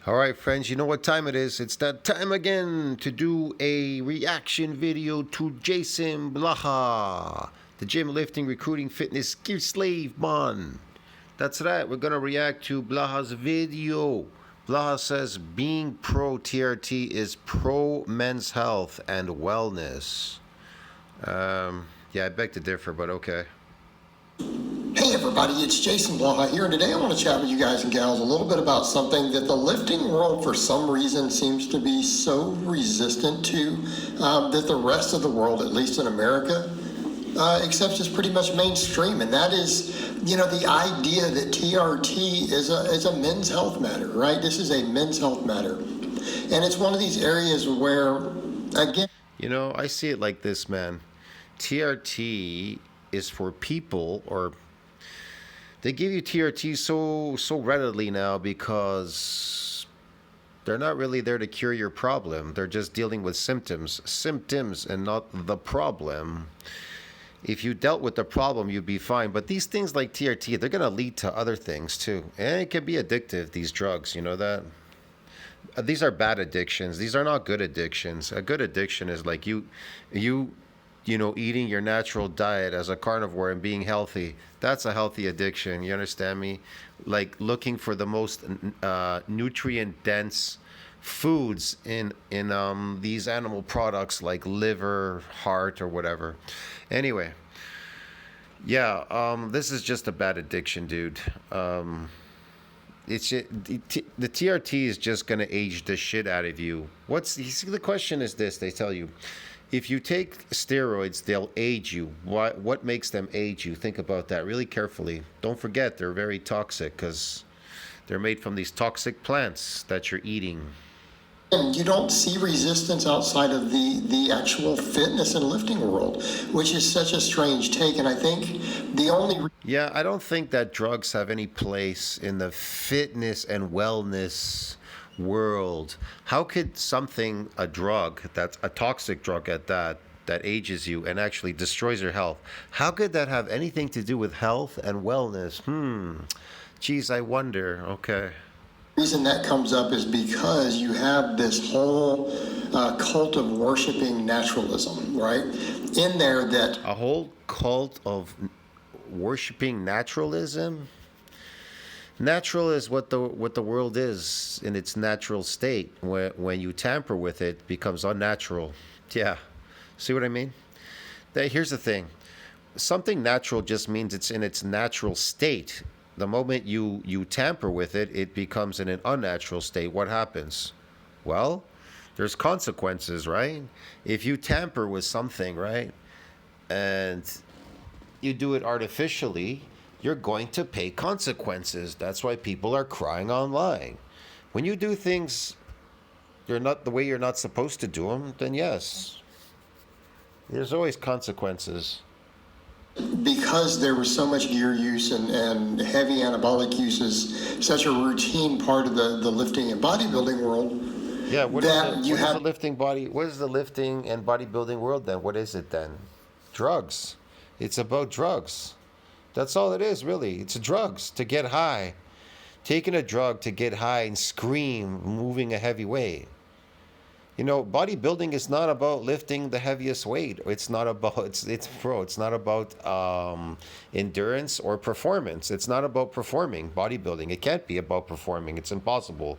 All right, friends, you know what time it is. It's that time again to do a reaction video to Jason Blaha, the gym lifting, recruiting, fitness, gear slave man. That's right, we're going to react to Blaha's video. Blaha says being pro TRT is pro men's health and wellness. Yeah, I beg to differ, but okay. Hey everybody, it's Jason Blaha here, and today I want to chat with you guys and gals a little bit about something that the lifting world for some reason seems to be so resistant to, that the rest of the world, at least in America, accepts as pretty much mainstream, and that is, the idea that TRT is a men's health matter, right? This is a men's health matter, and it's one of these areas where, again... I see it like this, man. TRT is for people, or they give you TRT so readily now because they're not really there to cure your problem. They're just dealing with symptoms and not the problem. If you dealt with the problem, you'd be fine. But these things like TRT, they're going to lead to other things too. And it can be addictive, these drugs, you know that? These are bad addictions. These are not good addictions. A good addiction is like you eating your natural diet as a carnivore and being healthy. That's a healthy addiction. You understand me? Like looking for the most nutrient-dense foods in these animal products like liver, heart, or whatever. Anyway, yeah, this is just a bad addiction, dude. The TRT is just gonna age the shit out of you. The question is this? They tell you, if you take steroids, they'll age you. What makes them age you? Think about that really carefully. Don't forget, they're very toxic because they're made from these toxic plants that you're eating. And you don't see resistance outside of the actual fitness and lifting world, which is such a strange take. And I think the only... Yeah, I don't think that drugs have any place in the fitness and wellness world. How could a drug that's a toxic drug at that ages you and actually destroys your health, how could that have anything to do with health and wellness? Geez, I wonder. Okay. The reason that comes up is because you have this whole cult of worshiping naturalism, right? In there, that a whole cult of worshiping naturalism. Natural is what the world is in its natural state. When you tamper with it, it becomes unnatural. Yeah, see what I mean? Here's the thing: something natural just means it's in its natural state. The moment you tamper with it, it becomes in an unnatural state. What happens? Well, there's consequences, right? If you tamper with something, right, and you do it artificially, you're going to pay consequences. That's why people are crying online. When you do things you're not the way you're not supposed to do them, then yes, there's always consequences. Because there was so much gear use and heavy anabolic use is such a routine part of the lifting and bodybuilding world. Yeah, what is the lifting and bodybuilding world then? What is it then? Drugs. It's about drugs. That's all it is, really. It's drugs to get high. Taking a drug to get high and scream, moving a heavy weight. Bodybuilding is not about lifting the heaviest weight. It's not about it's not about endurance or performance. It's not about performing. Bodybuilding, it can't be about performing. It's impossible,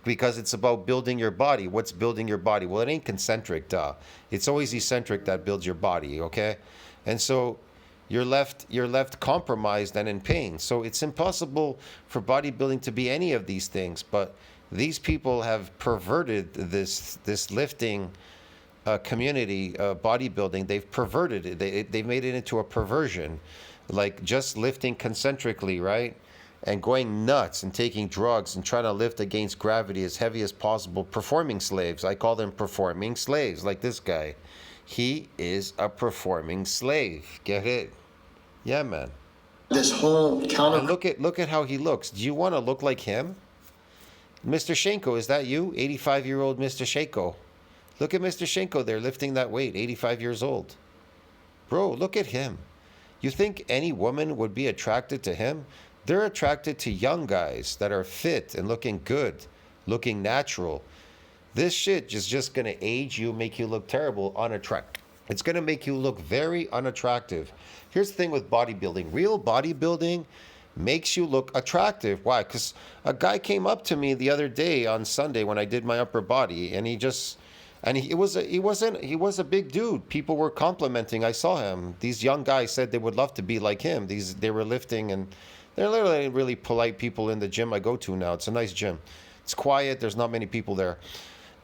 because it's about building your body. What's building your body? Well, it ain't concentric, duh. It's always eccentric that builds your body, okay? And so you're left compromised and in pain. So it's impossible for bodybuilding to be any of these things. But these people have perverted this lifting community, bodybuilding. They've perverted it. They've made it into a perversion, like just lifting concentrically, right? And going nuts and taking drugs and trying to lift against gravity as heavy as possible. Performing slaves. I call them performing slaves, like this guy. He is a performing slave. Get it? Yeah, man. This whole counter... And look at how he looks. Do you want to look like him? Mr. Shenko, is that you? 85-year-old Mr. Shenko. Look at Mr. Shenko there lifting that weight, 85 years old. Bro, look at him. You think any woman would be attracted to him? They're attracted to young guys that are fit and looking good. looking natural. This shit is just gonna age you, make you look terrible, unattractive. It's gonna make you look very unattractive. Here's the thing with bodybuilding. Real bodybuilding makes you look attractive. Why? Because a guy came up to me the other day on Sunday when I did my upper body, and he was a big dude. People were complimenting. I saw him. These young guys said they would love to be like him. They were lifting, and they're literally really polite people in the gym I go to now. It's a nice gym. It's quiet. There's not many people there,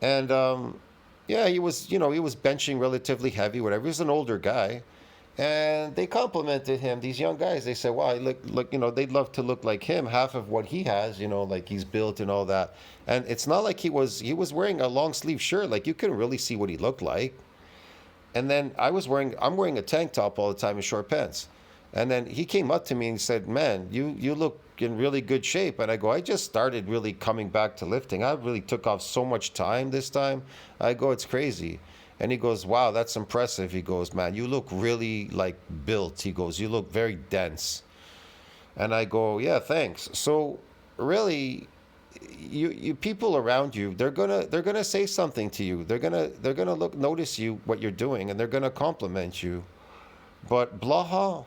and yeah, he was benching relatively heavy, whatever. He was an older guy. And they complimented him, these young guys. They said, wow, look, they'd love to look like him, half of what he has, like he's built and all that. And it's not like he was wearing a long sleeve shirt. Like you couldn't really see what he looked like. And then I'm wearing a tank top all the time and short pants. And then he came up to me and said, man, you look in really good shape. And I go, I just started really coming back to lifting. I really took off so much time this time. I go, it's crazy. And he goes, wow, that's impressive. He goes, man, you look really like built. He goes, you look very dense. And I go, yeah, thanks. So really, you people around you, they're gonna say something to you. They're gonna notice you, what you're doing, and they're gonna compliment you. But Blaha,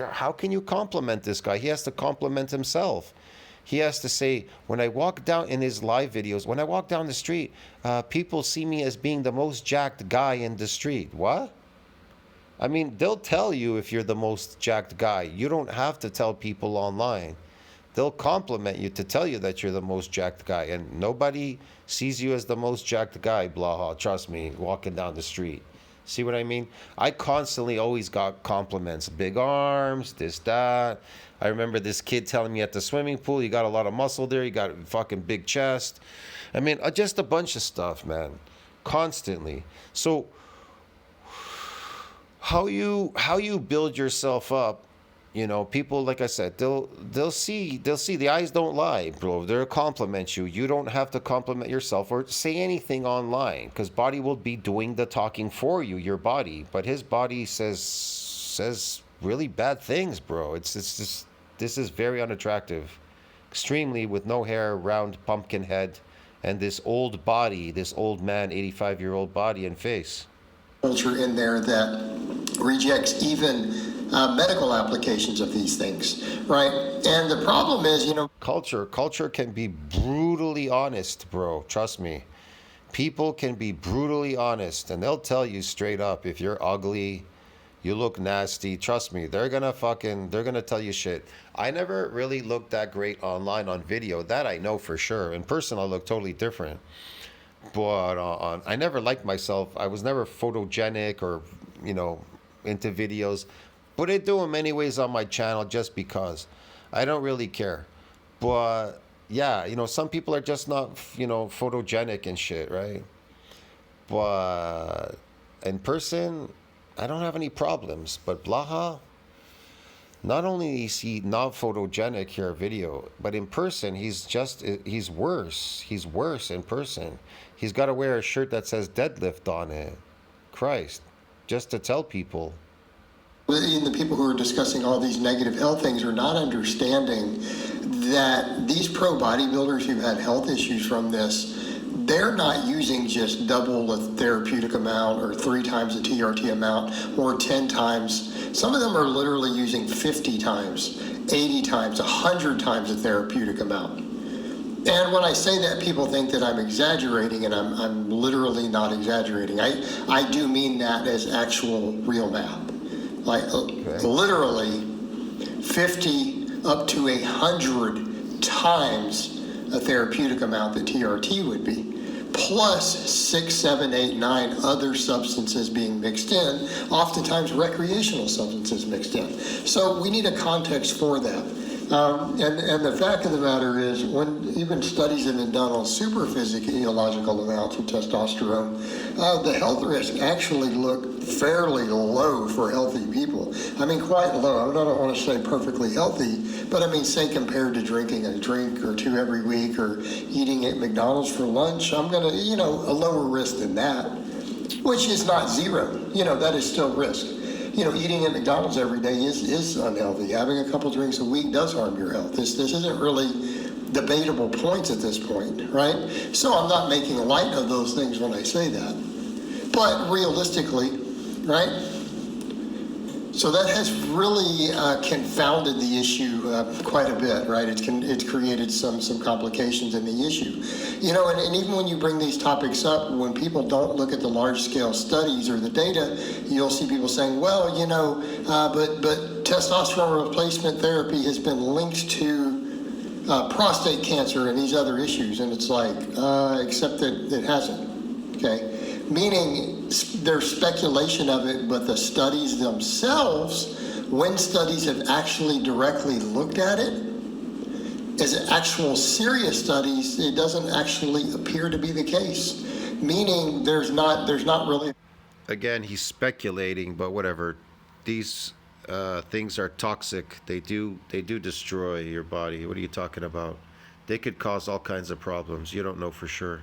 how can you compliment this guy? He has to compliment himself. He has to say, when I walk down in his live videos, when I walk down the street, people see me as being the most jacked guy in the street. What? I mean, they'll tell you if you're the most jacked guy. You don't have to tell people online. They'll compliment you to tell you that you're the most jacked guy. And nobody sees you as the most jacked guy, Blaha. Trust me, walking down the street. See what I mean? I constantly always got compliments. Big arms, this, that. I remember this kid telling me at the swimming pool, you got a lot of muscle there, you got a fucking big chest. I mean, just a bunch of stuff, man. Constantly. So how you build yourself up, people, like I said, they'll see the eyes don't lie, bro. They'll compliment you. You don't have to compliment yourself or say anything online, because body will be doing the talking for you, your body. But his body says really bad things, bro. It's just, this is very unattractive, extremely, with no hair, round pumpkin head, and this old body, this old man, 85-year-old body and face. Culture in there that rejects even medical applications of these things, right? And the problem is, culture can be brutally honest, bro. Trust me. People can be brutally honest, and they'll tell you straight up, if you're ugly, you look nasty, trust me, they're gonna tell you shit. I never really looked that great online on video. That I know for sure. In person, I look totally different. But I never liked myself. I was never photogenic or, into videos. But I do them anyways on my channel just because. I don't really care. But, yeah, some people are just not, photogenic and shit, right? But in person, I don't have any problems. But Blaha, not only is he not photogenic here video, but in person, he's worse. He's worse in person. He's got to wear a shirt that says deadlift on it. Christ. Just to tell people. Even the people who are discussing all these negative health things are not understanding that these pro bodybuilders who've had health issues from this, they're not using just double the therapeutic amount or 3 times the TRT amount or 10 times. Some of them are literally using 50 times, 80 times, 100 times the therapeutic amount. And when I say that, people think that I'm exaggerating, and I'm literally not exaggerating. I do mean that as actual real math. Like literally 50 up to 100 times a therapeutic amount that TRT would be, plus 6, 7, 8, 9 other substances being mixed in, oftentimes recreational substances mixed in. So we need a context for that. And the fact of the matter is, when even studies have been done on super physiological amounts of testosterone, the health risks actually look fairly low for healthy people. I mean, quite low. I don't want to say perfectly healthy, but I mean, say compared to drinking a drink or 2 every week or eating at McDonald's for lunch, I'm going to, a lower risk than that, which is not zero. That is still risk. Eating at McDonald's every day is unhealthy. Having a couple drinks a week does harm your health. This isn't really debatable points at this point, right? So I'm not making light of those things when I say that. But realistically, right? So that has really confounded the issue quite a bit, right? It's created some complications in the issue. You know, and even when you bring these topics up, when people don't look at the large-scale studies or the data, you'll see people saying, well, you know, but testosterone replacement therapy has been linked to prostate cancer and these other issues. And it's like, except that it hasn't, okay? Meaning there's speculation of it, but the studies themselves, when studies have actually directly looked at it, as actual serious studies, it doesn't actually appear to be the case. Meaning there's not really. Again, he's speculating, but whatever. These things are toxic. They do destroy your body. What are you talking about? They could cause all kinds of problems. You don't know for sure.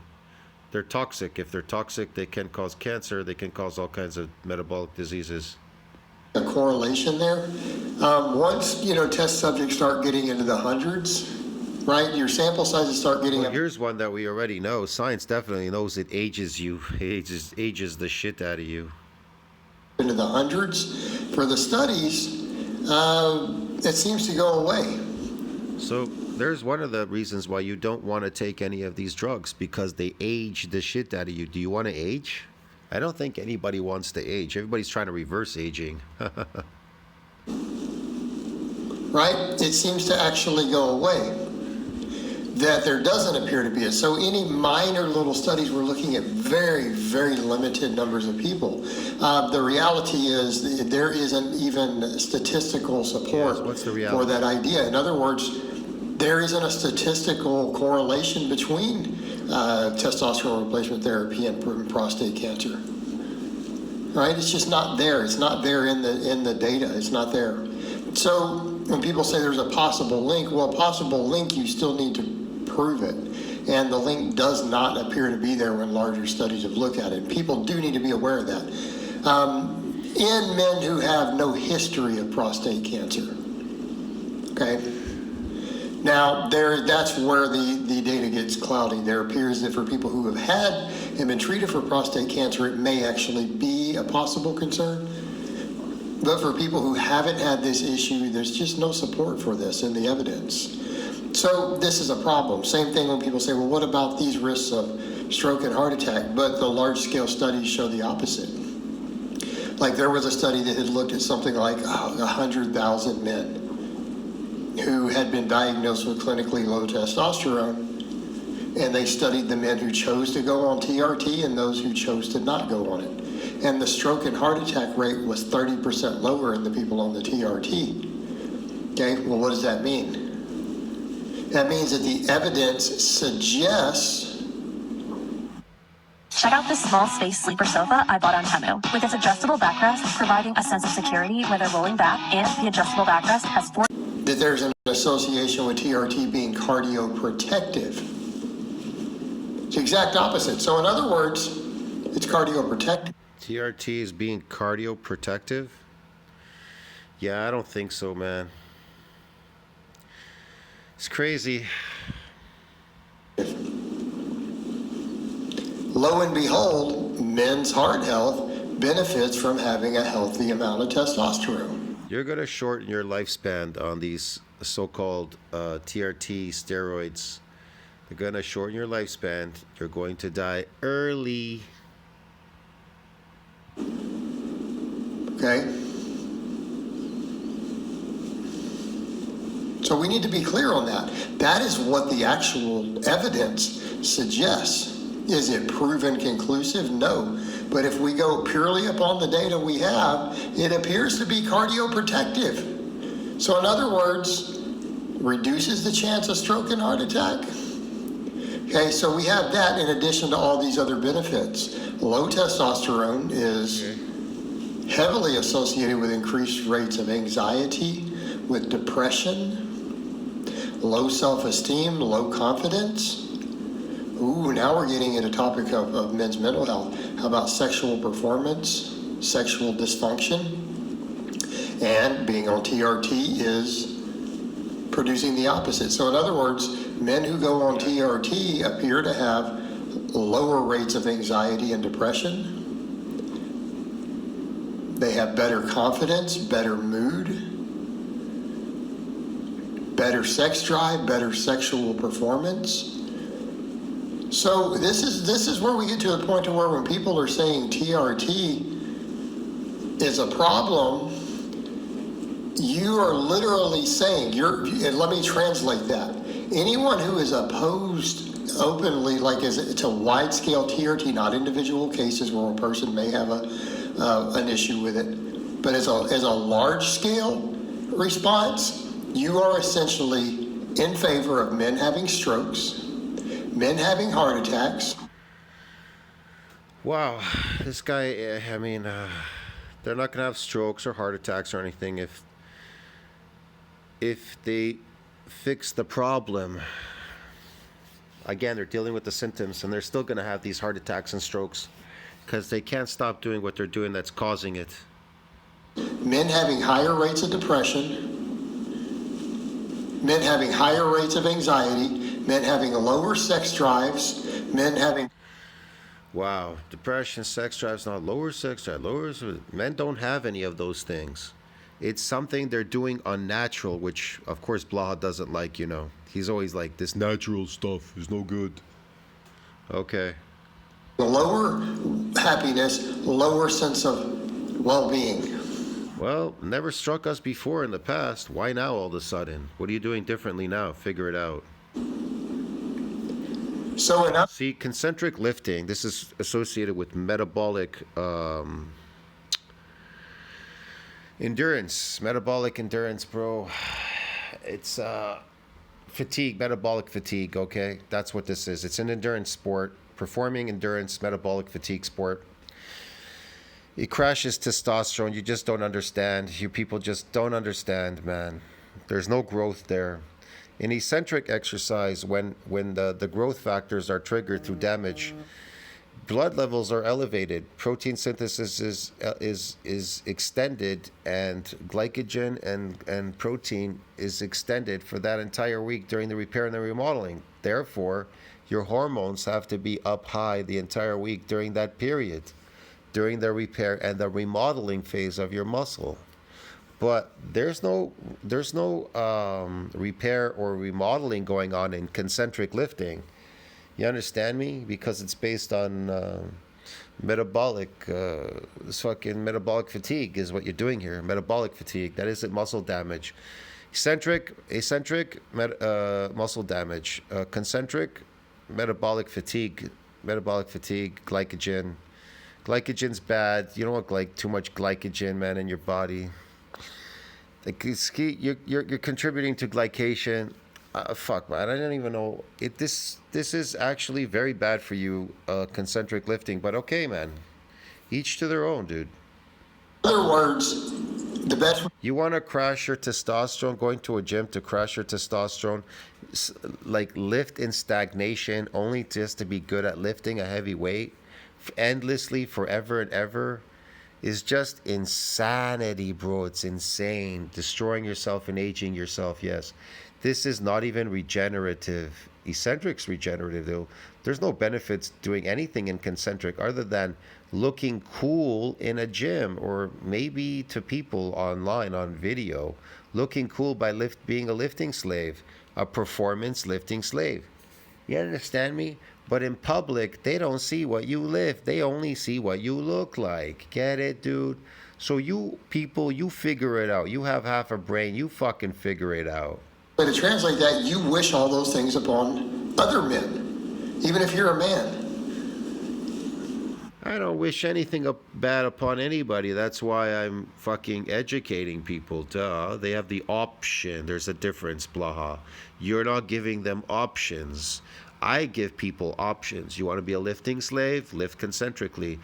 They're toxic. If they're toxic, they can cause cancer. They can cause all kinds of metabolic diseases. A correlation there. Once, you know, test subjects start getting into the hundreds, right? Your sample sizes start getting Well, here's one that we already know. Science definitely knows it ages you. Ages the shit out of you. Into the hundreds. For the studies, it seems to go away. So there's one of the reasons why you don't want to take any of these drugs, because they age the shit out of you. Do you want to age? I don't think anybody wants to age. Everybody's trying to reverse aging. Right? It seems to actually go away. That there doesn't appear to be it. So any minor little studies, we're looking at very, very limited numbers of people. The reality is there isn't even statistical support for that idea. In other words, there isn't a statistical correlation between testosterone replacement therapy and prostate cancer. Right? It's just not there. It's not there in the data. It's not there. So when people say there's a possible link, well, possible link, you still need to prove it. And the link does not appear to be there when larger studies have looked at it. People do need to be aware of that. In men who have no history of prostate cancer, okay? Now, that's where the data gets cloudy. There appears that for people who have had and been treated for prostate cancer, it may actually be a possible concern. But for people who haven't had this issue, there's just no support for this in the evidence. So this is a problem. Same thing when people say, well, what about these risks of stroke and heart attack? But the large-scale studies show the opposite. Like there was a study that had looked at something like 100,000 men who had been diagnosed with clinically low testosterone, and they studied the men who chose to go on TRT and those who chose to not go on it. And the stroke and heart attack rate was 30% lower in the people on the TRT. Okay, well, what does that mean? That means that the evidence suggests. Check out this small space sleeper sofa I bought on Temu. With its adjustable backrest, providing a sense of security when they're rolling back, and the adjustable backrest has that there's an association with TRT being cardioprotective. It's the exact opposite. So in other words, it's cardioprotective. TRT is being cardioprotective? Yeah, I don't think so, man. It's crazy. Lo and behold, men's heart health benefits from having a healthy amount of testosterone. You're going to shorten your lifespan on these so-called TRT steroids. They're going to shorten your lifespan. You're going to die early. Okay? So we need to be clear on that. That is what the actual evidence suggests. Is it proven conclusive? No. But if we go purely upon the data we have, it appears to be cardioprotective. So in other words, reduces the chance of stroke and heart attack. Okay, so we have that in addition to all these other benefits. Low testosterone is heavily associated with increased rates of anxiety, with depression, low self-esteem, low confidence. Ooh, now we're getting into a topic of men's mental health. How about sexual performance, sexual dysfunction? And being on TRT is producing the opposite. So in other words, men who go on TRT appear to have lower rates of anxiety and depression. They have better confidence, better mood, better sex drive, better sexual performance. So this is where we get to a point to where when people are saying TRT is a problem, you are literally saying, and let me translate that. Anyone who is opposed openly, like it's a wide-scale TRT, not individual cases where a person may have an issue with it, but as a large-scale response, you are essentially in favor of men having strokes, men having heart attacks. Wow, this guy, I mean, they're not going to have strokes or heart attacks or anything if they fix the problem. Again, they're dealing with the symptoms, and they're still going to have these heart attacks and strokes because they can't stop doing what they're doing that's causing it. Men having higher rates of depression, men having higher rates of anxiety, men having lower sex drives, men having... Wow, depression, sex drives, not lower sex drive, men don't have any of those things. It's something they're doing unnatural, which of course Blaha doesn't like, you know. He's always like, this natural stuff is no good. Okay. Lower happiness, lower sense of well-being. Well, never struck us before in the past. Why now all of a sudden? What are you doing differently now? Figure it out. So enough. See, concentric lifting, this is associated with metabolic endurance. Metabolic endurance, bro. It's fatigue, metabolic fatigue, okay? That's what this is. It's an endurance sport. Performing endurance, metabolic fatigue sport. It crashes testosterone. You just don't understand. You people just don't understand, man. There's no growth there. In eccentric exercise, when the growth factors are triggered through damage, blood levels are elevated. Protein synthesis is extended, and glycogen and protein is extended for that entire week during the repair and the remodeling. Therefore, your hormones have to be up high the entire week during that period, during the repair and the remodeling phase of your muscle. But there's no repair or remodeling going on in concentric lifting. You understand me? Because it's based on metabolic fatigue is what you're doing here. Metabolic fatigue. That isn't muscle damage. Eccentric muscle damage. Concentric metabolic fatigue. Glycogen. Glycogen's bad. You don't want too much glycogen, man, in your body. Like you're contributing to glycation. Fuck, man, I don't even know. This is actually very bad for you, concentric lifting. But okay, man, each to their own, dude. In other words, the best. You want to crash your testosterone? Going to a gym to crash your testosterone, like lift in stagnation, only just to be good at lifting a heavy weight, endlessly, forever and ever, is just insanity, bro. It's insane. Destroying yourself and aging yourself, yes. This is not even regenerative. Eccentric's regenerative, though. There's no benefits doing anything in concentric other than looking cool in a gym, or maybe to people online on video, looking cool by being a lifting slave, a performance lifting slave. You understand me? But in public, they don't see what you lift. They only see what you look like. Get it, dude? So you people, you figure it out. You have half a brain. You fucking figure it out. To translate that, you wish all those things upon other men, even if you're a man. I don't wish anything bad upon anybody. That's why I'm fucking educating people. Duh. They have the option. There's a difference, Blaha. You're not giving them options. I give people options. You want to be a lifting slave? Lift concentrically.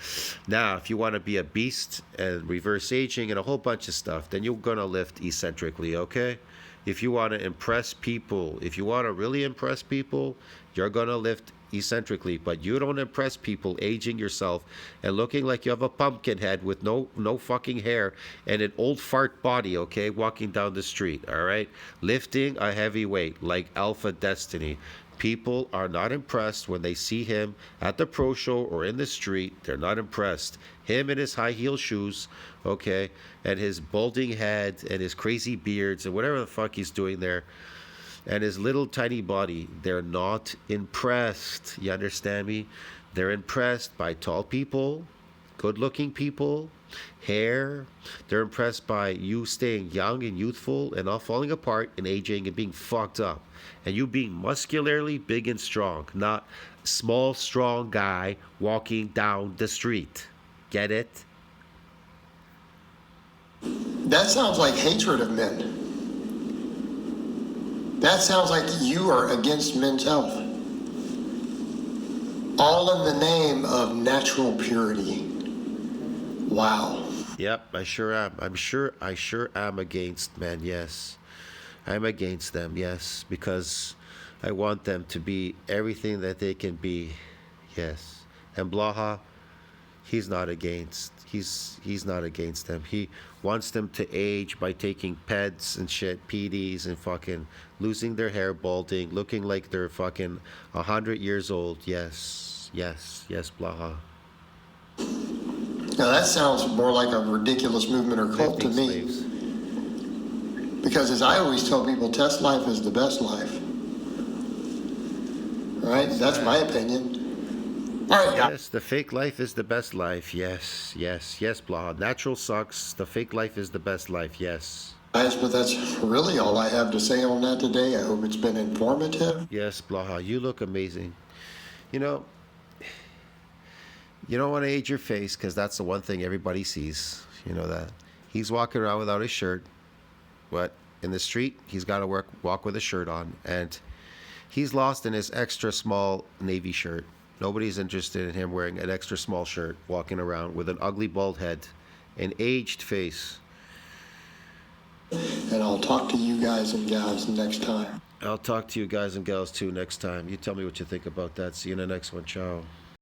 Now, if you want to be a beast and reverse aging and a whole bunch of stuff, then you're going to lift eccentrically, okay? If you want to impress people, if you want to really impress people, You're gonna lift eccentrically, but you don't impress people aging yourself and looking like you have a pumpkin head with no fucking hair and an old fart body, okay, walking down the street, all right? Lifting a heavy weight like Alpha Destiny. People are not impressed when they see him at the pro show or in the street. They're not impressed. Him in his high heel shoes, okay, and his balding head and his crazy beards and whatever the fuck he's doing there, and his little tiny body. They're not impressed. You understand me? They're impressed by tall people, good looking people, hair. They're impressed by you staying young and youthful and not falling apart and aging and being fucked up. And you being muscularly big and strong, not small, strong guy walking down the street. Get it? That sounds like hatred of men. That sounds like you are against men's health. All in the name of natural purity. Wow. Yep, I sure am. I sure am against men, yes. I'm against them, yes, because I want them to be everything that they can be. Yes. And Blaha, he's not against them. He wants them to age by taking peds and shit, PDs, and fucking losing their hair, balding, looking like they're fucking 100 years old. Yes, Blaha. Now that sounds more like a ridiculous movement or cult to me. Slaves. Because as I always tell people, test life is the best life. Right? That's my opinion. All right. Yes, the fake life is the best life. Yes, Blaha. Natural sucks. The fake life is the best life. Yes. Guys, but that's really all I have to say on that today. I hope it's been informative. Yes, Blaha. You look amazing. You know, you don't want to age your face because that's the one thing everybody sees. You know that. He's walking around without his shirt. But in the street, he's got to walk with a shirt on. And he's lost in his extra small navy shirt. Nobody's interested in him wearing an extra small shirt, walking around with an ugly bald head, an aged face. And I'll talk to you guys and gals next time. I'll talk to you guys and gals too next time. You tell me what you think about that. See you in the next one. Ciao.